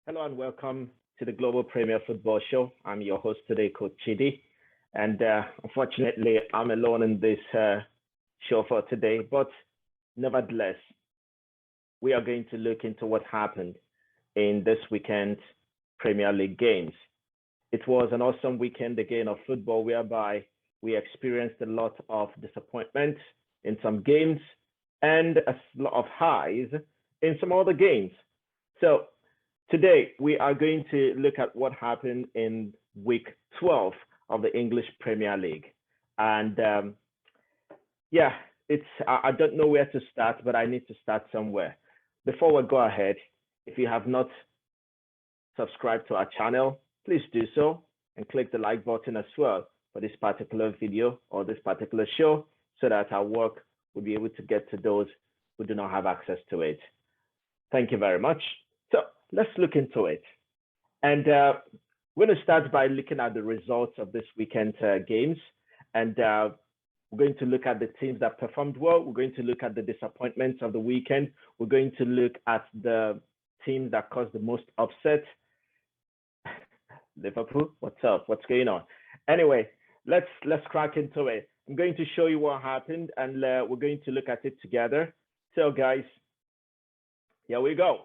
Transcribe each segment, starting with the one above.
Hello and welcome to the Global Premier Football Show. I'm your host today, Coach Chidi. And unfortunately, I'm alone in this show for today. But nevertheless, we are going to look into what happened in this weekend's Premier League games. It was an awesome weekend again of football whereby we experienced a lot of disappointment in some games and a lot of highs in some other games. So today, we are going to look at what happened in week 12 of the English Premier League. And I don't know where to start, but I need to start somewhere. Before we go ahead, if you have not subscribed to our channel, please do so and click the like button as well for this particular video or this particular show so that our work will be able to get to those who do not have access to it. Thank you very much. So let's look into it. And we're going to start by looking at the results of this weekend's games. And we're going to look at the teams that performed well. We're going to look at the disappointments of the weekend. We're going to look at the teams that caused the most upset. Liverpool, what's up? What's going on? Anyway, let's crack into it. I'm going to show you what happened, and we're going to look at it together. So, guys, here we go.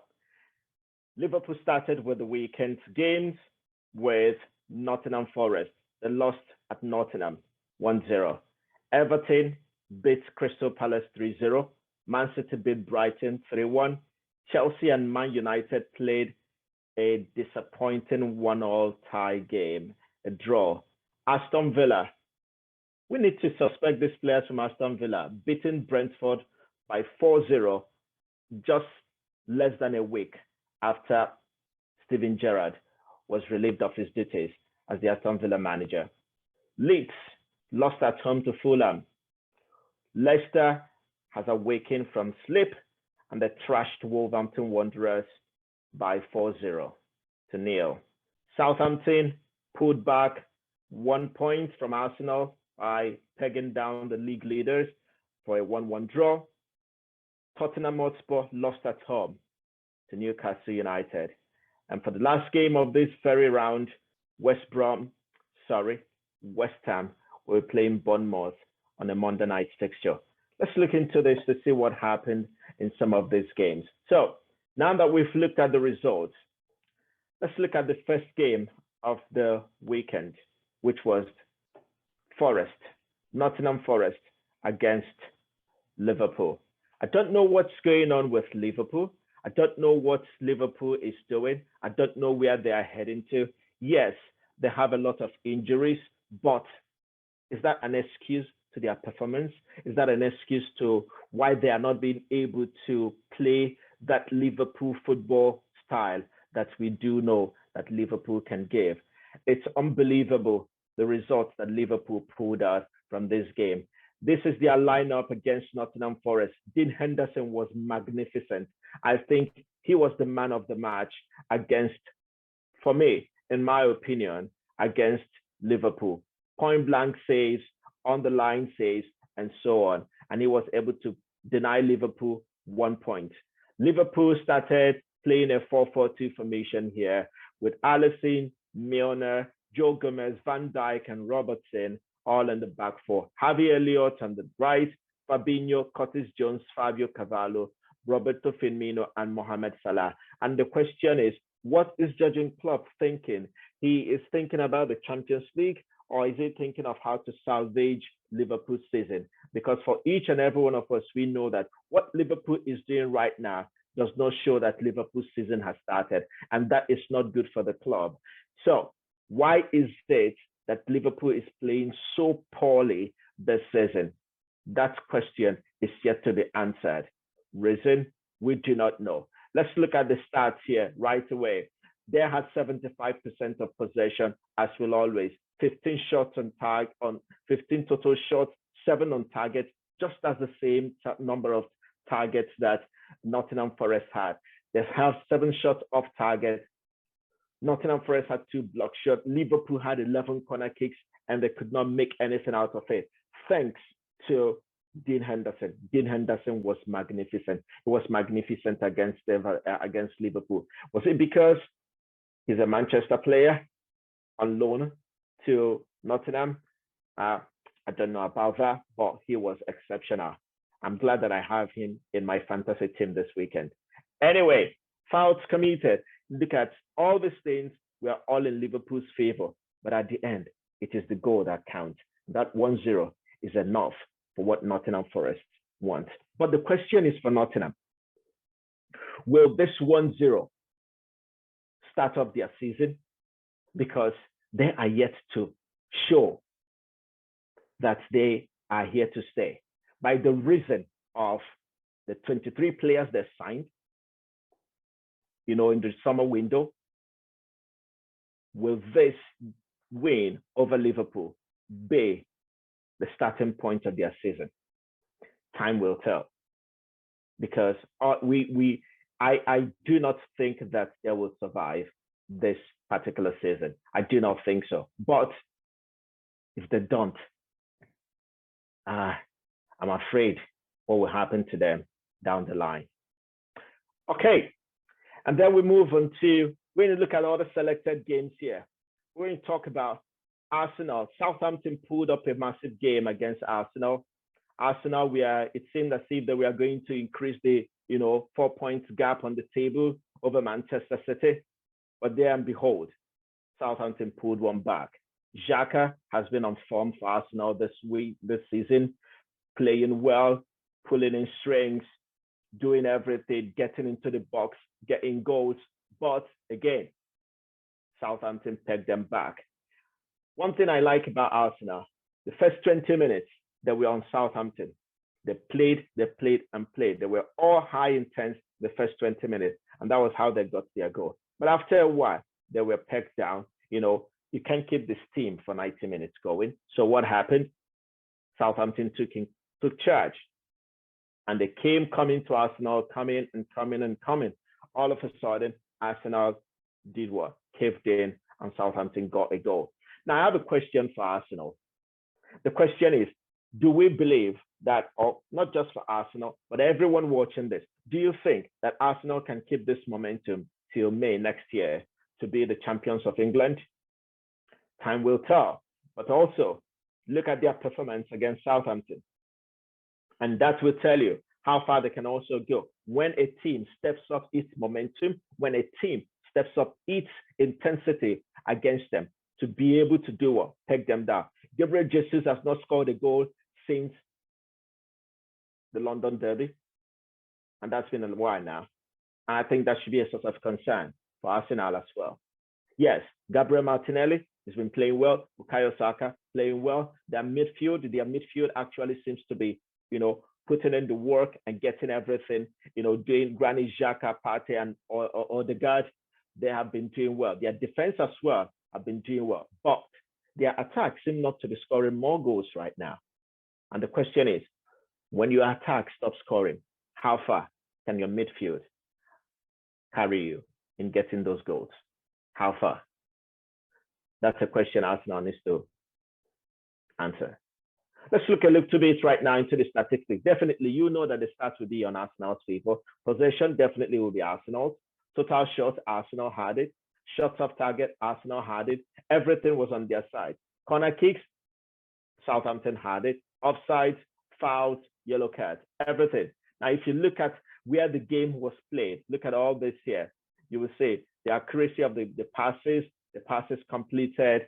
Liverpool started with the weekend's games with Nottingham Forest. They lost at Nottingham 1-0. Everton beat Crystal Palace 3-0. Man City beat Brighton 3-1. Chelsea and Man United played a disappointing 1-1 tie game, a draw. Aston Villa, we need to suspect these players from Aston Villa, beating Brentford by 4-0 just less than a week after Steven Gerrard was relieved of his duties as the Aston Villa manager. Leeds lost at home to Fulham. Leicester has awakened from sleep and they trashed Wolverhampton Wanderers by 4-0. Southampton pulled back 1 point from Arsenal by pegging down the league leaders for a 1-1 draw. Tottenham Hotspur lost at home to Newcastle United. And for the last game of this very round, West Ham were playing Bournemouth on a Monday night fixture. Let's look into this to see what happened in some of these games. So now that we've looked at the results, let's look at the first game of the weekend, which was Nottingham Forest against Liverpool. I don't know what's going on with Liverpool. I don't know what Liverpool is doing. I don't know where they are heading to. Yes, they have a lot of injuries, but is that an excuse to their performance? Is that an excuse to why they are not being able to play that Liverpool football style that we do know that Liverpool can give? It's unbelievable the results that Liverpool pulled out from this game. This is their lineup against Nottingham Forest. Dean Henderson was magnificent. I think he was the man of the match against, for me, in my opinion, against Liverpool. Point blank saves, on the line saves, and so on. And he was able to deny Liverpool 1 point. Liverpool started playing a 4-4-2 formation here with Alisson, Milner, Joe Gomez, Van Dijk, and Robertson all in the back four. Harvey Elliott on the right, Fabinho, Curtis Jones, Fabio Cavallo, Roberto Firmino, and Mohamed Salah. And the question is, what is Jurgen Klopp thinking? He is thinking about the Champions League, or is he thinking of how to salvage Liverpool's season? Because for each and every one of us, we know that what Liverpool is doing right now does not show that Liverpool's season has started, and that is not good for the club. So why is it that Liverpool is playing so poorly this season? That question is yet to be answered. Reason, we do not know. Let's look at the stats here right away. They had 75% of possession, as will always. 15 shots on target, on 15 total shots, 7 on target, just as the same number of targets that Nottingham Forest had. They have 7 shots off target. Nottingham Forest had 2 block shots. Liverpool had 11 corner kicks, and they could not make anything out of it, thanks to Dean Henderson. Dean Henderson was magnificent. He was magnificent against Liverpool. Was it because He's a Manchester player on loan to Nottingham. I don't know about that, but he was exceptional. I'm glad that I have him in my fantasy team this weekend. Anyway, fouls committed. Look at all these things. We are all in Liverpool's favor. But at the end, it is the goal that counts. That 1-0 is enough for what Nottingham Forest want. But the question is for Nottingham. Will this 1-0 start up their season? Because they are yet to show that they are here to stay by the reason of the 23 players they signed, in the summer window. Will this win over Liverpool be the starting point of their season? Time will tell. Because I do not think that they will survive this particular season. I do not think so. But if they don't, I'm afraid what will happen to them down the line. Okay, and then we move on to, we're going to look at all the selected games here. We're going to talk about Arsenal. Southampton pulled up a massive game against Arsenal. Arsenal, it seemed as if that we are going to increase the 4 points gap on the table over Manchester City. But there and behold, Southampton pulled one back. Xhaka has been on form for Arsenal this season, playing well, pulling in strings, doing everything, getting into the box, getting goals. But again, Southampton pegged them back. One thing I like about Arsenal, the first 20 minutes that were on Southampton, they played, and played. They were all high intense the first 20 minutes, and that was how they got their goal. But after a while, they were pegged down. You can't keep this team for 90 minutes going. So what happened? Southampton took charge, and they coming to Arsenal, coming. All of a sudden, Arsenal did what? Caved in, and Southampton got a goal. Now, I have a question for Arsenal. The question is, do we believe that, or not just for Arsenal, but everyone watching this, do you think that Arsenal can keep this momentum till May next year to be the champions of England? Time will tell. But also, look at their performance against Southampton. And that will tell you how far they can also go. When a team steps up its momentum, when a team steps up its intensity against them, to be able to do what? Peg them down. Gabriel Jesus has not scored a goal since the London Derby, and that's been a while now. And I think that should be a source of concern for Arsenal as well. Yes, Gabriel Martinelli has been playing well. Bukayo Saka playing well. Their midfield actually seems to be, putting in the work and getting everything, doing Granit Xhaka, Partey, and or the guard. They have been doing well. Their defense as well have been doing well, but their attack seem not to be scoring more goals right now. And the question is, when your attack stops scoring, how far can your midfield carry you in getting those goals? How far? That's a question Arsenal needs to answer. Let's look a little bit right now into the statistics. Definitely, that the stats will be on Arsenal's favor. Possession definitely will be Arsenal's. Total shots, Arsenal had it. Shots off target, Arsenal had it. Everything was on their side. Corner kicks, Southampton had it. Offsides, fouls, yellow cards, everything. Now, if you look at where the game was played, look at all this here. You will see the accuracy of the passes completed,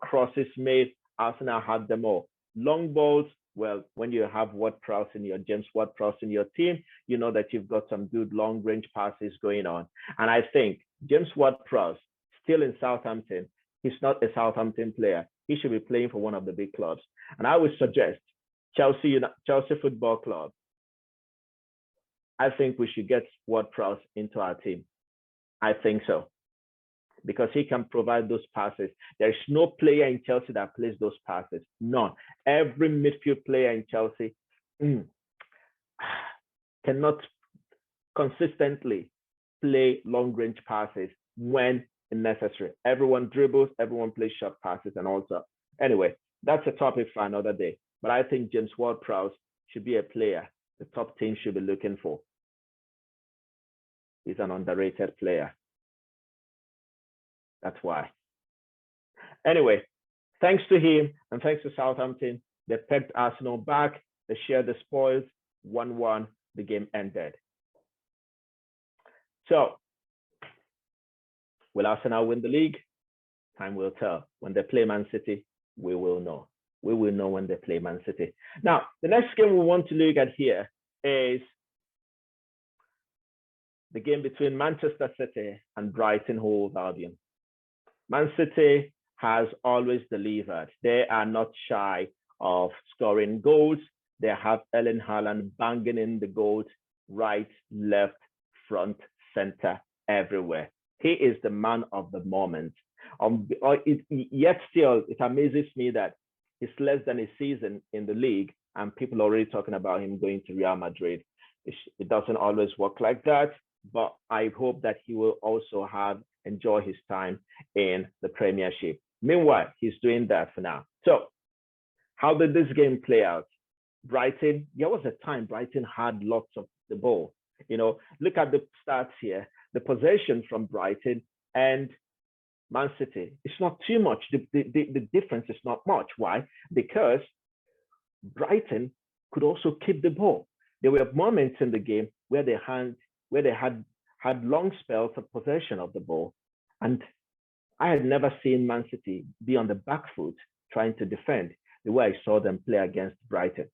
crosses made. Arsenal had them all. Long balls, well, when you have James Ward-Prowse in your team, you know that you've got some good long-range passes going on. And I think James Ward-Prowse, still in Southampton, he's not a Southampton player. He should be playing for one of the big clubs. And I would suggest Chelsea Football Club. I think we should get Ward-Prowse into our team. I think so. Because he can provide those passes. There is no player in Chelsea that plays those passes. None. Every midfield player in Chelsea cannot consistently play long-range passes when necessary. Everyone dribbles, everyone plays short passes, and also. Anyway, that's a topic for another day. But I think James Ward-Prowse should be a player the top team should be looking for. He's an underrated player. That's why. Anyway, thanks to him and thanks to Southampton, they pegged Arsenal back. They shared the spoils. 1-1. The game ended. So, will Arsenal win the league? Time will tell. When they play Man City, we will know. We will know when they play Man City. Now, the next game we want to look at here is the game between Manchester City and Brighton Hove Albion. Man City has always delivered. They are not shy of scoring goals. They have Erling Haaland banging in the goals right, left, front, center, everywhere. He is the man of the moment. Yet still, it amazes me that it's less than a season in the league and people are already talking about him going to Real Madrid. It doesn't always work like that, but I hope that he will also enjoy his time in the Premiership. Meanwhile, he's doing that for now. So, how did this game play out? Brighton, there was a time Brighton had lots of the ball. Look at the stats here. The possession from Brighton and Man City, it's not too much. The difference is not much. Why? Because Brighton could also keep the ball. There were moments in the game where they had long spells of possession of the ball. And I had never seen Man City be on the back foot trying to defend the way I saw them play against Brighton.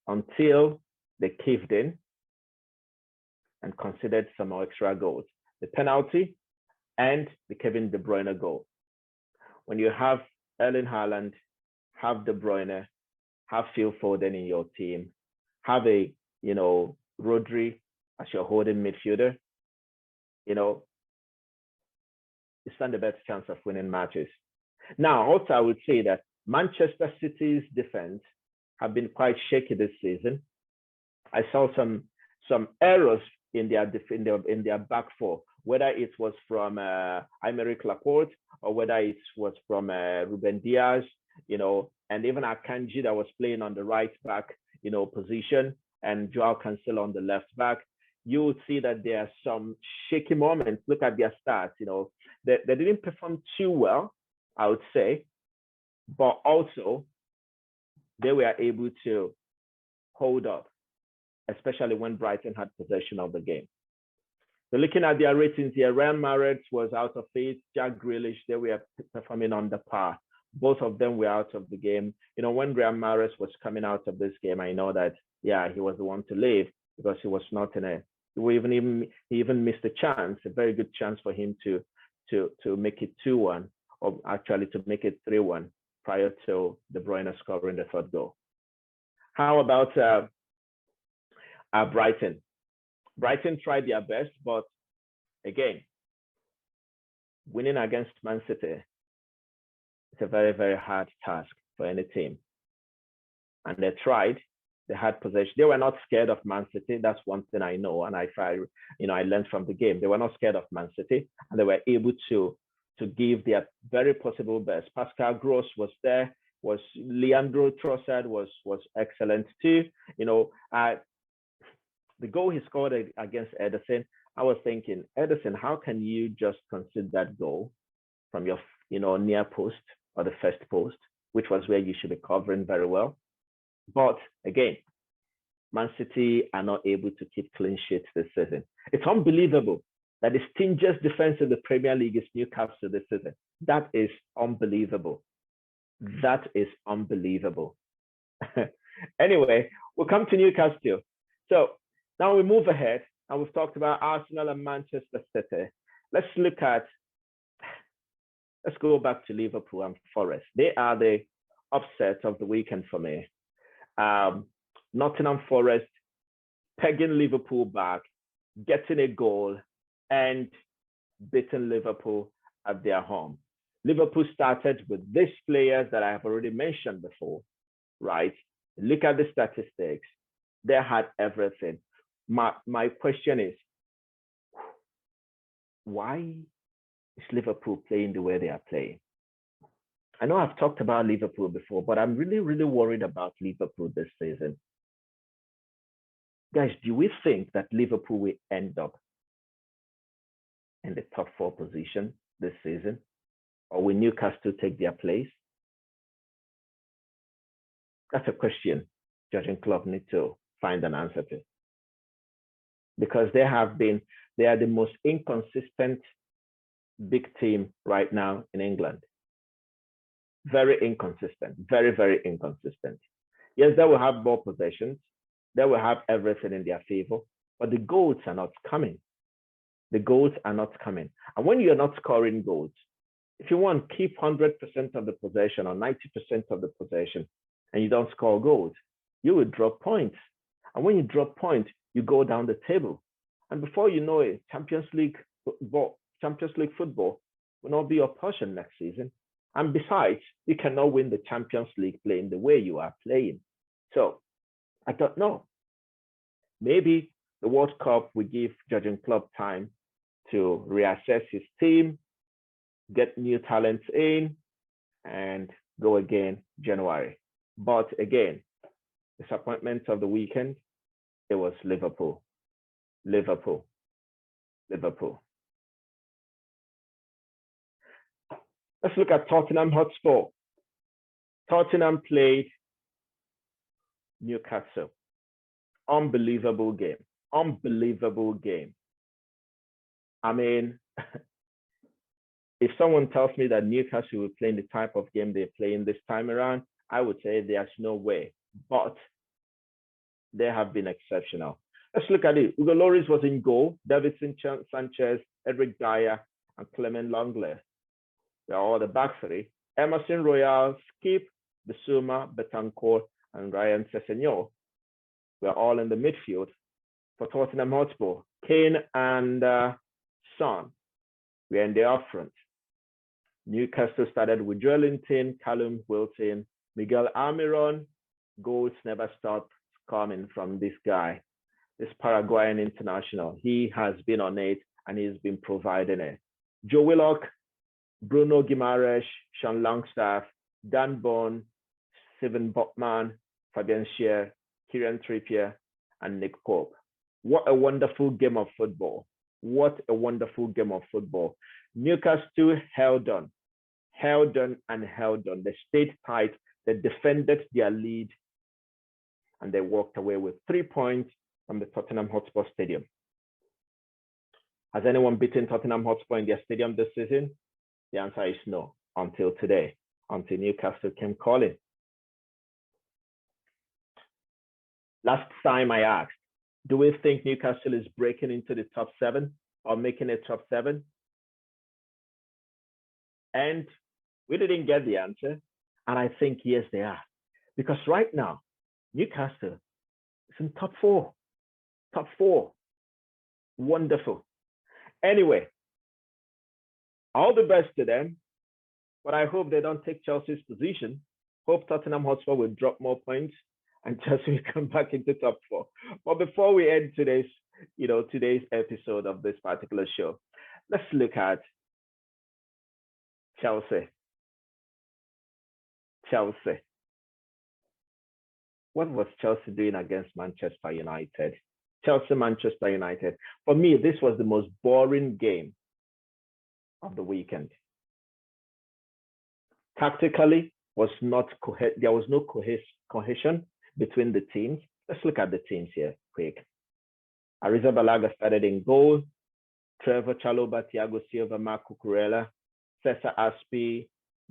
Until they caved in and considered some extra goals. The penalty and the Kevin De Bruyne goal. When you have Erling Haaland, have De Bruyne, have Phil Foden in your team, have a, Rodri as your holding midfielder, you stand a better chance of winning matches. Now, also I would say that Manchester City's defense have been quite shaky this season. I saw some errors in their back four, whether it was from Aymeric Laporte or whether it was from Ruben Diaz, and even Akanji that was playing on the right back, position, and Joao Cancelo on the left back. You would see that there are some shaky moments. Look at their stats. They didn't perform too well, I would say, but also they were able to hold up, especially when Brighton had possession of the game. So looking at their ratings here, Ryan Mahrez was out of it. Jack Grealish, they were performing under par. Both of them were out of the game. When Ryan Mahrez was coming out of this game, I know that, he was the one to leave because he was not he even missed a chance, a very good chance for him to make it 2-1, or actually to make it 3-1 prior to De Bruyne scoring the third goal. How about Brighton? Brighton tried their best, but again, winning against Man City is a very, very hard task for any team. And they tried. They had possession. They were not scared of Man City. That's one thing I know, and I learned from the game. They were not scared of Man City, and they were able to give their very possible best. Pascal Gross was there. Was Leandro Trossard was excellent too. The goal he scored against Ederson, I was thinking, Ederson, how can you just concede that goal from your near post or the first post, which was where you should be covering very well? But again, Man City are not able to keep clean sheets this season. It's unbelievable that the stingiest defense in the Premier League is Newcastle this season. That is unbelievable. That is unbelievable. Anyway, we'll come to Newcastle. So now we move ahead, and we've talked about Arsenal and Manchester City. Let's go back to Liverpool and Forest. They are the upset of the weekend for me. Nottingham Forest pegging Liverpool back, getting a goal, and beating Liverpool at their home. Liverpool started with these players that I have already mentioned before, right? Look at the statistics. They had everything. My question is, why is Liverpool playing the way they are playing? I know I've talked about Liverpool before, but I'm really, really worried about Liverpool this season. Guys, do we think that Liverpool will end up in the top 4 position this season? Or will Newcastle take their place? That's a question Jurgen Klopp needs to find an answer to. Because they are the most inconsistent big team right now in England. Very inconsistent, very, very inconsistent. Yes, they will have more possessions. They will have everything in their favor, but the goals are not coming. The goals are not coming. And when you're not scoring goals, if you want to keep 100% of the possession or 90% of the possession and you don't score goals, you will drop points. And when you drop points, you go down the table. And before you know it, Champions League football will not be your portion next season. And besides, you cannot win the Champions League playing the way you are playing. So I don't know. Maybe the World Cup will give Jurgen Klopp time to reassess his team, get new talents in, and go again January. But again, disappointment of the weekend, it was Liverpool. Liverpool. Let's look at Tottenham Hotspur. Tottenham played Newcastle. Unbelievable game. I mean, if someone tells me that Newcastle will play the type of game they're playing this time around, I would say there's no way. But they have been exceptional. Let's look at it. Hugo Lloris was in goal. Davinson Sanchez, Eric Dyer, and Clement Lenglet. They're all the back three. Emerson Royal, Skip, Bissouma, Betancourt, and Ryan Sessegnon were all in the midfield for Tottenham Hotspur. Kane and Son were in the up front. Newcastle started with Joelinton, Callum Wilson, Miguel Almiron. Goals never stopped coming from this guy, this Paraguayan international. He has been on it and he's been providing it. Joe Willock, Bruno Guimaraes, Sean Longstaff, Dan Burn, Steven Botman, Fabian Schär, Kieran Trippier, and Nick Pope. What a wonderful game of football. What a wonderful game of football. Newcastle held on. They stayed tight. They defended their lead. And they walked away with 3 points from the Tottenham Hotspur Stadium. Has anyone beaten Tottenham Hotspur in their stadium this season? The answer is no, until today, until Newcastle came calling. Last time I asked, do we think Newcastle is breaking into the top 7 or making a top 7? And we didn't get the answer. And I think, yes, they are. Because right now, Newcastle is in top 4. Top 4. Wonderful. Anyway, all the best to them. But I hope they don't take Chelsea's position. Hope Tottenham Hotspur will drop more points and Chelsea will come back into top 4. But before we end today's episode of this particular show, let's look at Chelsea. What was Chelsea doing against Manchester United? Manchester United. For me, this was the most boring game of the weekend. Tactically, there was no cohesion between the teams. Let's look at the teams here quick. Arrizabalaga started in goal. Trevor Chalobah, Thiago Silva, Marc Cucurella, Cesar Aspi,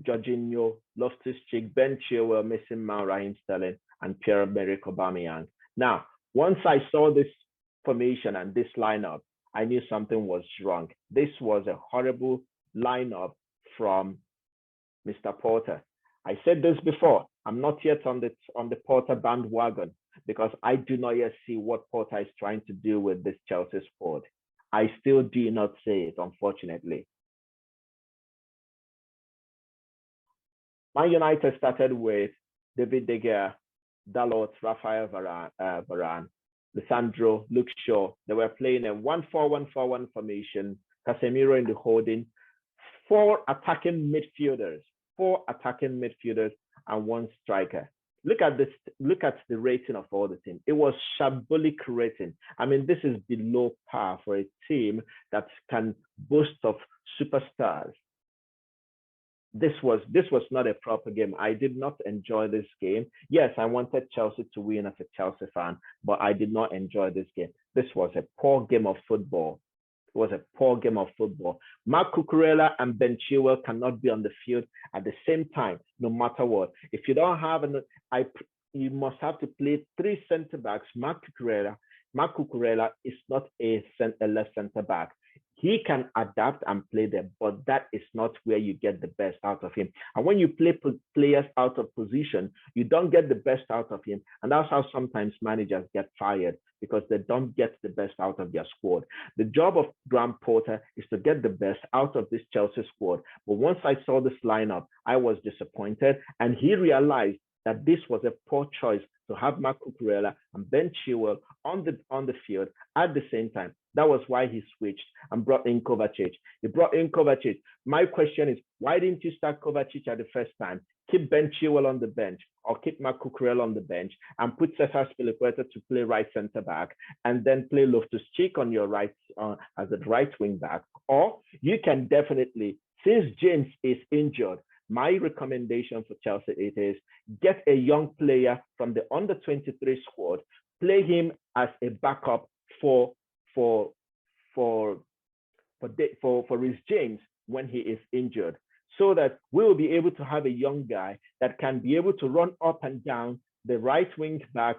Jorginho, Loftus-Cheek, Ben Chilwell, Mason Mount, Raheem Sterling, and Pierre-Emerick Aubameyang. Now, once I saw this formation and this lineup, I knew something was wrong. This was a horrible lineup from Mr. Porter. I said this before. I'm not yet on the Porter bandwagon because I do not yet see what Porter is trying to do with this Chelsea squad. I still do not see it, unfortunately. Man United started with David De Gea, Dalot, Rafael Varane, Lisandro, Luke Shaw. They were playing a 1-4-1-4-1 formation. Casemiro in the holding. 4 attacking midfielders, and 1 striker. Look at this. Look at the rating of all the teams. It was shambolic rating. I mean, this is below par for a team that can boast of superstars. This was not a proper game. I did not enjoy this game. Yes, I wanted Chelsea to win as a Chelsea fan, but I did not enjoy this game. This was a poor game of football. It was a poor game of football. Mark Cucurella and Ben Chilwell cannot be on the field at the same time, no matter what. If you don't have you must have to play three centre backs. Mark Cucurella is not a left centre back. He can adapt and play them, but that is not where you get the best out of him. And when you play players out of position, you don't get the best out of him. And that's how sometimes managers get fired, because they don't get the best out of their squad. The job of Graham Potter is to get the best out of this Chelsea squad. But once I saw this lineup, I was disappointed. And he realized that this was a poor choice to have Marc Cucurella and Ben Chilwell on the field at the same time. That was why he switched and brought in Kovacic. He brought in Kovacic. My question is, why didn't you start Kovacic at the first time? Keep Ben Chilwell on the bench, or keep Marc Cucurella on the bench and put Cesar Spilicueta to play right centre back, and then play Loftus-Cheek on your right as a right wing back. Or you can definitely, since James is injured, my recommendation for Chelsea is get a young player from the under-23 squad, play him as a backup for Reece James when he is injured, so that we will be able to have a young guy that can be able to run up and down the right wing back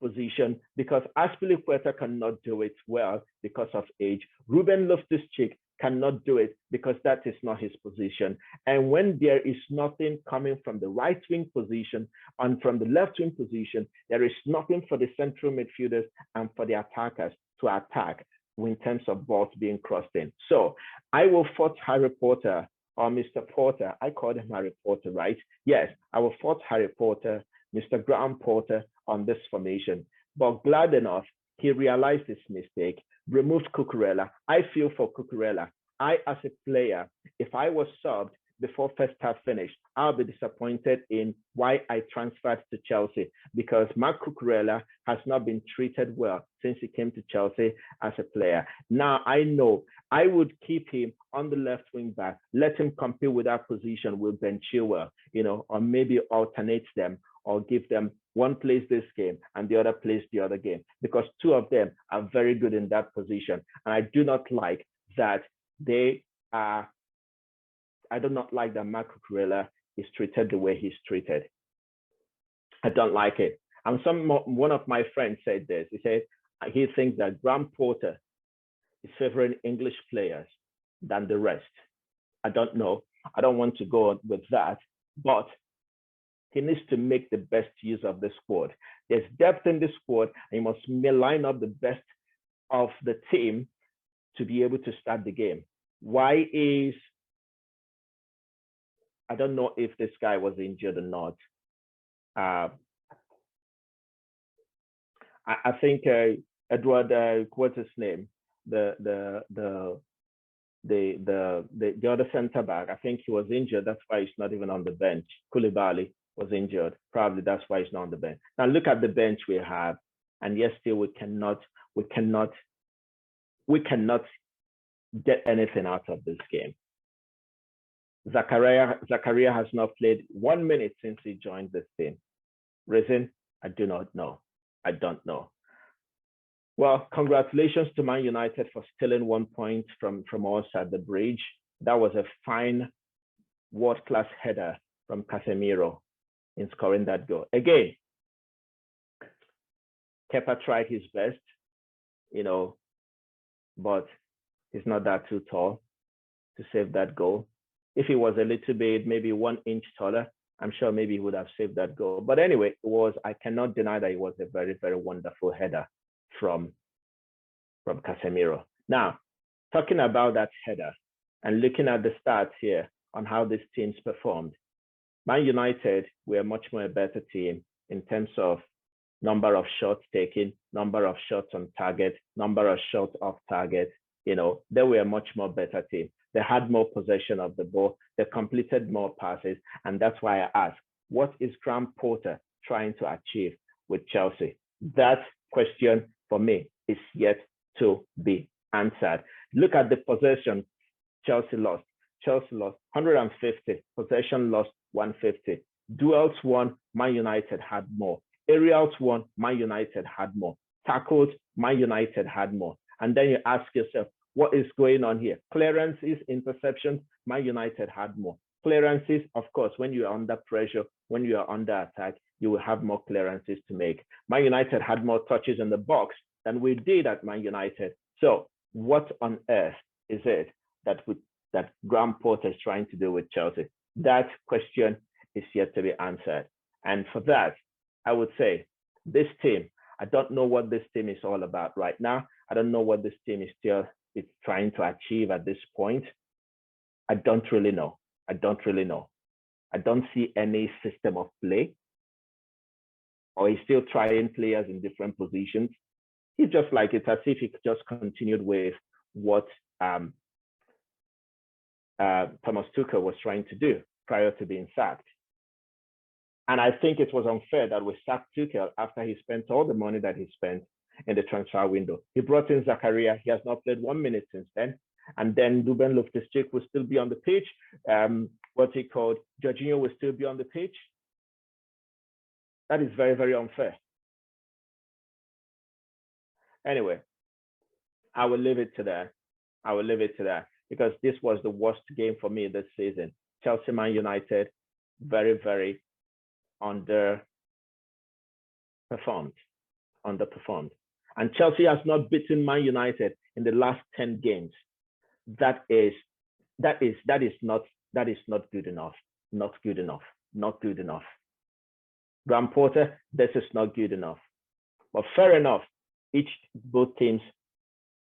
position, because Azpilicueta cannot do it well because of age. Ruben Loftus-Cheek cannot do it because that is not his position. And when there is nothing coming from the right wing position and from the left wing position, there is nothing for the central midfielders and for the attackers to attack in terms of balls being crossed in. So I will fault Harry Potter, or Mr. Porter. I called him Harry Potter, right? Yes, I will fault Harry Potter, Mr. Graham Potter, on this formation. But glad enough, he realized his mistake, removed Cucurella. I feel for Cucurella. I, as a player, if I was subbed before first half finished, I'll be disappointed in why I transferred to Chelsea, because Marc Cucurella has not been treated well since he came to Chelsea as a player. Now I know I would keep him on the left wing back, let him compete with that position with Ben Chilwell, or maybe alternate them, or give them one plays this game and the other plays the other game, because two of them are very good in that position. And I do not like that I do not like that Marc Cucurella is treated the way he's treated. I don't like it. And one of my friends said this. He said he thinks that Graham Potter is favoring English players than the rest. I don't know. I don't want to go on with that, but he needs to make the best use of the squad. There's depth in the squad, and you must line up the best of the team to be able to start the game. Why is, I don't know if this guy was injured or not. I think Edward, what's his name? The other centre back, I think he was injured. That's why he's not even on the bench. Koulibaly was injured. Probably that's why he's not on the bench. Now look at the bench we have, and yes, still we cannot get anything out of this game. Zakaria has not played 1 minute since he joined this team. Reason? I do not know. I don't know. Well, congratulations to Man United for stealing 1 point from us at the bridge. That was a fine world-class header from Casemiro in scoring that goal. Again, Kepa tried his best, but he's not that too tall to save that goal. If he was a little bit, maybe 1 inch taller, I'm sure maybe he would have saved that goal. But anyway, I cannot deny that it was a very, very wonderful header from Casemiro. Now, talking about that header and looking at the stats here on how these teams performed, Man United were a much more better team in terms of number of shots taken, number of shots on target, number of shots off target. They were a much more better team. They had more possession of the ball. They completed more passes. And that's why I asked, what is Graham Potter trying to achieve with Chelsea? That question for me is yet to be answered. Look at the possession Chelsea lost. Chelsea lost 150. Possession lost 150. Duels won, Man United had more. Aerials won, Man United had more. Tackles, Man United had more. And then you ask yourself, what is going on here? Clearances, interceptions, Man United had more. Clearances, of course, when you are under pressure, when you are under attack, you will have more clearances to make. Man United had more touches in the box than we did at Man United. So what on earth is it that Graham Potter is trying to do with Chelsea? That question is yet to be answered. And for that, I would say this team, I don't know what this team is all about right now. I don't know what this team is trying to achieve at this point. I don't really know. I don't see any system of play, or he's still trying players in different positions. He's just like, it's as if he just continued with what Thomas Tuchel was trying to do prior to being sacked. And I think it was unfair that we sacked Tuchel after he spent all the money that he spent in the transfer window. He brought in Zakaria. He has not played 1 minute since then. And then Ruben Loftus-Cheek will still be on the pitch. Jorginho will still be on the pitch. That is very, very unfair. Anyway, I will leave it to that. Because this was the worst game for me this season. Chelsea Man United, very, very underperformed. And Chelsea has not beaten Man United in the last 10 games. That is not good enough. Not good enough. Graham Potter, this is not good enough. But fair enough, both teams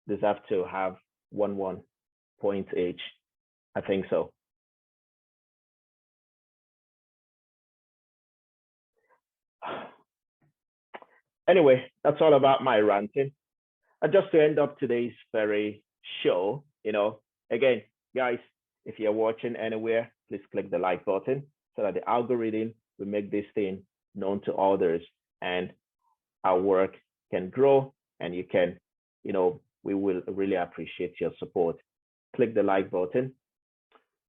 deserve to have 1-1 points each. I think so. Anyway, that's all about my ranting. Just to end up today's very show, again, guys, if you're watching anywhere, please click the like button so that the algorithm will make this thing known to others and our work can grow, and you can, we will really appreciate your support. Click the like button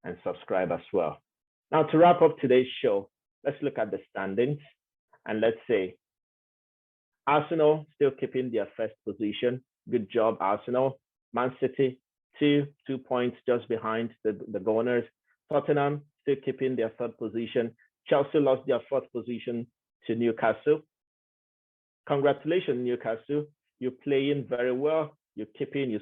and subscribe as well. Now, to wrap up today's show, let's look at the standings, and let's say Arsenal still keeping their first position. Good job, Arsenal. Man City, 2 points just behind the Gunners. Tottenham still keeping their third position. Chelsea lost their fourth position to Newcastle. Congratulations, Newcastle. You're playing very well. You're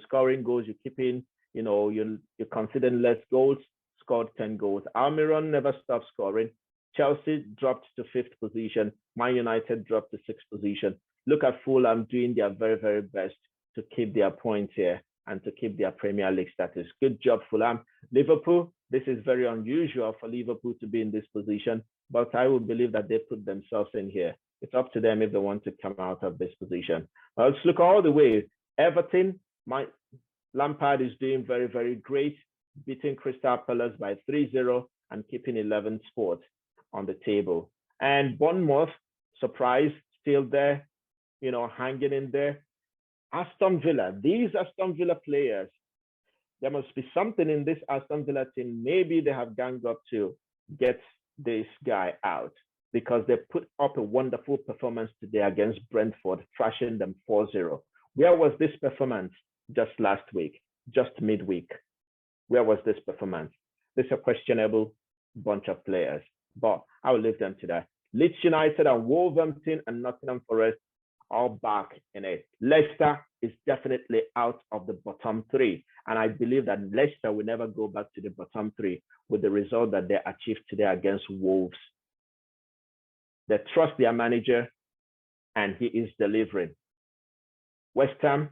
scoring goals. You're keeping, you're conceding less goals. Scored 10 goals. Almiron never stopped scoring. Chelsea dropped to 5th position. Man United dropped to 6th position. Look at Fulham doing their very, very best to keep their points here and to keep their Premier League status. Good job, Fulham. Liverpool, this is very unusual for Liverpool to be in this position, but I would believe that they put themselves in here. It's up to them if they want to come out of this position. Now, let's look all the way. Everton, Lampard is doing very, very great, beating Crystal Palace by 3-0 and keeping 11th spot on the table. And Bournemouth, surprise, still there, hanging in there. Aston Villa, these Aston Villa players, there must be something in this Aston Villa team. Maybe they have ganged up to get this guy out, because they put up a wonderful performance today against Brentford, thrashing them 4-0. Where was this performance just last week, just midweek? Where was this performance? This is a questionable bunch of players, but I will leave them to that. Leeds United and Wolverhampton and Nottingham Forest all back in it. Leicester is definitely out of the bottom 3. And I believe that Leicester will never go back to the bottom 3 with the result that they achieved today against Wolves. They trust their manager and he is delivering. West Ham,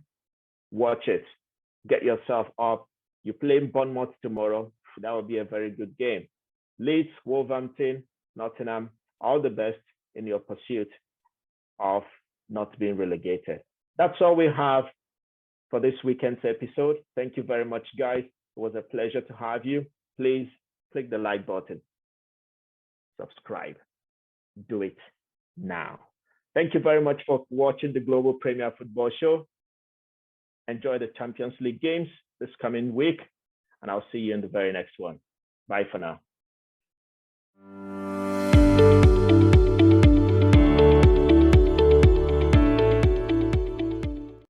watch it. Get yourself up. You play Bournemouth tomorrow. That will be a very good game. Leeds, Wolverhampton, Nottingham, all the best in your pursuit of not being relegated. That's all we have for this weekend's episode. Thank you very much, guys. It was a pleasure to have you. Please click the like button. Subscribe. Do it. now. Thank you very much for watching the Global Premier Football Show. Enjoy the Champions League games this coming week, and I'll see you in the very next one. Bye for now.